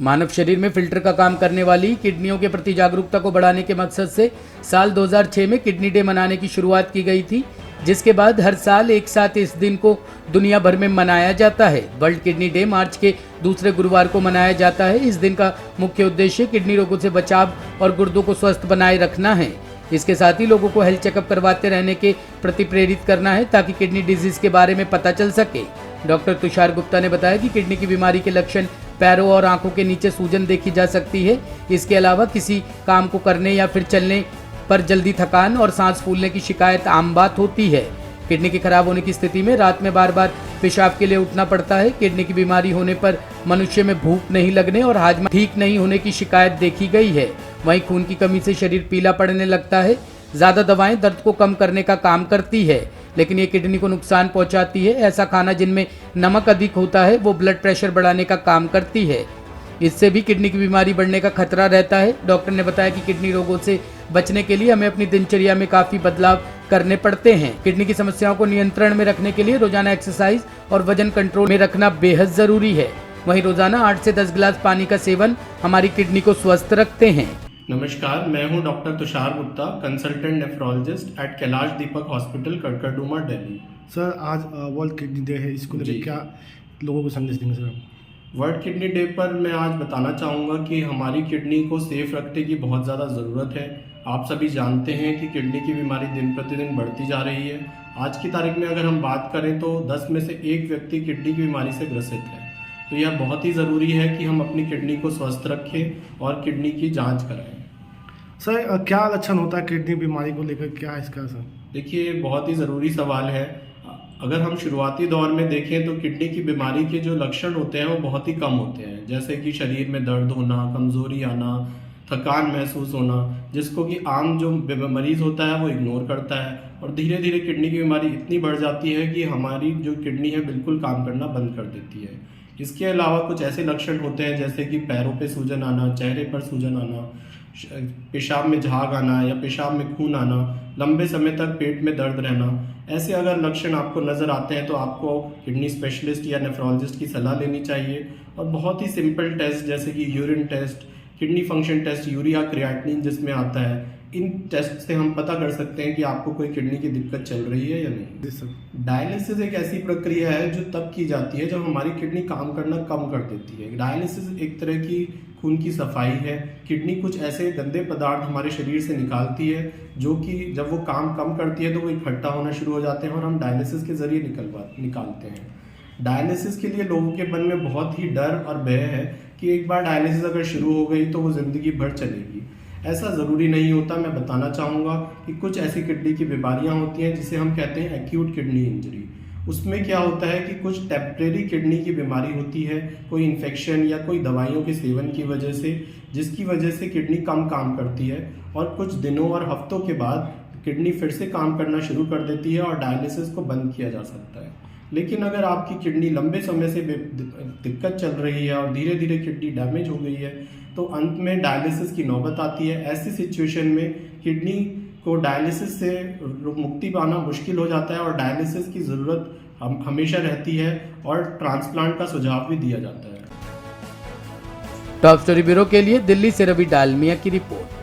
मानव शरीर में फिल्टर का काम करने वाली किडनियों के प्रति जागरूकता को बढ़ाने के मकसद से साल 2006 में किडनी डे मनाने की शुरुआत की गई थी, जिसके बाद हर साल एक साथ इस दिन को दुनिया भर में मनाया जाता है। वर्ल्ड किडनी डे मार्च के दूसरे गुरुवार को मनाया जाता है। इस दिन का मुख्य उद्देश्य किडनी रोगों से बचाव और गुर्दों को स्वस्थ बनाए रखना है। इसके साथ ही लोगों को हेल्थ चेकअप करवाते रहने के प्रति प्रेरित करना है ताकि किडनी डिजीज के बारे में पता चल सके। डॉक्टर तुषार गुप्ता ने बताया कि किडनी की बीमारी के लक्षण पैरों और आंखों के नीचे सूजन देखी जा सकती है। इसके अलावा किसी काम को करने या फिर चलने पर जल्दी थकान और सांस फूलने की शिकायत आम बात होती है। किडनी के खराब होने की स्थिति में रात में बार बार पेशाब के लिए उठना पड़ता है। किडनी की बीमारी होने पर मनुष्य में भूख नहीं लगने और हाजमा ठीक नहीं होने की शिकायत देखी गई है। वहीं खून की कमी से शरीर पीला पड़ने लगता है। ज्यादा दवाएं दर्द को कम करने का काम करती है, लेकिन ये किडनी को नुकसान पहुंचाती है। ऐसा खाना जिनमें नमक अधिक होता है वो ब्लड प्रेशर बढ़ाने का काम करती है। इससे भी किडनी की बीमारी बढ़ने का खतरा रहता है। डॉक्टर ने बताया कि किडनी रोगों से बचने के लिए हमें अपनी दिनचर्या में काफी बदलाव करने पड़ते हैं। किडनी की समस्याओं को नियंत्रण में रखने के लिए रोजाना एक्सरसाइज और वजन कंट्रोल में रखना बेहद जरूरी है। वहीं रोजाना 8 से 10 गिलास पानी का सेवन हमारी किडनी को स्वस्थ रखते हैं। नमस्कार, मैं हूं doctor Tushar Gupta, consultant nephrologist at Kailash Deepak hospital, Karkardooma, Delhi. Sir, आज वर्ल्ड किडनी डे है, इसको लेकर क्या लोगों को संदेश देंगे सर? वर्ल्ड किडनी डे पर मैं आज बताना चाहूँगा कि हमारी किडनी को सेफ रखने की बहुत ज़्यादा ज़रूरत है। आप सभी जानते हैं कि किडनी की बीमारी दिन प्रतिदिन बढ़ती जा रही है। आज की तारीख में अगर हम बात करें तो 10 में से 1 व्यक्ति किडनी की बीमारी से ग्रसित है। तो यह बहुत ही ज़रूरी है कि हम अपनी किडनी को स्वस्थ रखें और किडनी की जाँच कराएँ। सर, क्या लक्षण होता है किडनी बीमारी को लेकर, क्या है इसका सर? देखिए, बहुत ही ज़रूरी सवाल है। अगर हम शुरुआती दौर में देखें तो किडनी की बीमारी के जो लक्षण होते हैं वो बहुत ही कम होते हैं, जैसे कि शरीर में दर्द होना, कमज़ोरी आना, थकान महसूस होना, जिसको कि आम जो मरीज़ होता है वो इग्नोर करता है। और धीरे धीरे किडनी की बीमारी इतनी बढ़ जाती है कि हमारी जो किडनी है बिल्कुल काम करना बंद कर देती है। इसके अलावा कुछ ऐसे लक्षण होते हैं जैसे कि पैरों पे सूजन आना, चेहरे पर सूजन आना, पेशाब में झाग आना या पेशाब में खून आना, लंबे समय तक पेट में दर्द रहना। ऐसे अगर लक्षण आपको नज़र आते हैं तो आपको किडनी स्पेशलिस्ट या नेफ्रोलॉजिस्ट की सलाह लेनी चाहिए। और बहुत ही सिंपल टेस्ट जैसे कि urine test, kidney function test, urea creatinine जिसमें आता है, इन टेस्ट से हम पता कर सकते हैं कि आपको कोई किडनी की दिक्कत चल रही है या नहीं। डायलिसिस एक ऐसी प्रक्रिया है जो तब की जाती है जब हमारी किडनी काम करना कम कर देती है। डायलिसिस एक तरह की खून की सफाई है। किडनी कुछ ऐसे गंदे पदार्थ हमारे शरीर से निकालती है जो कि जब वो काम कम करती है तो वो इकट्ठा होना शुरू हो जाते हैं और हम डायलिसिस के जरिए निकालते हैं। डायलिसिस के लिए लोगों के मन में बहुत ही डर और भय है कि एक बार डायलिसिस अगर शुरू हो गई तो वो ज़िंदगी भर चलेगी। ऐसा ज़रूरी नहीं होता। मैं बताना चाहूँगा कि कुछ ऐसी किडनी की बीमारियाँ होती हैं जिसे हम कहते हैं एक्यूट किडनी इंजरी। उसमें क्या होता है कि कुछ टेम्परेरी किडनी की बीमारी होती है, कोई इन्फेक्शन या कोई दवाइयों के सेवन की वजह से, जिसकी वजह से किडनी कम काम करती है और कुछ दिनों और हफ्तों के बाद किडनी फिर से काम करना शुरू कर देती है और डायलिसिस को बंद किया जा सकता है। लेकिन अगर आपकी किडनी लंबे समय से दिक्कत चल रही है और धीरे धीरे किडनी डैमेज हो गई है तो अंत में डायलिसिस की नौबत आती है। ऐसी सिचुएशन में किडनी को डायलिसिस से मुक्ति पाना मुश्किल हो जाता है और डायलिसिस की ज़रूरत हमेशा रहती है और ट्रांसप्लांट का सुझाव भी दिया जाता है। टॉप स्टोरी ब्यूरो के लिए दिल्ली से रवि डालमिया की रिपोर्ट।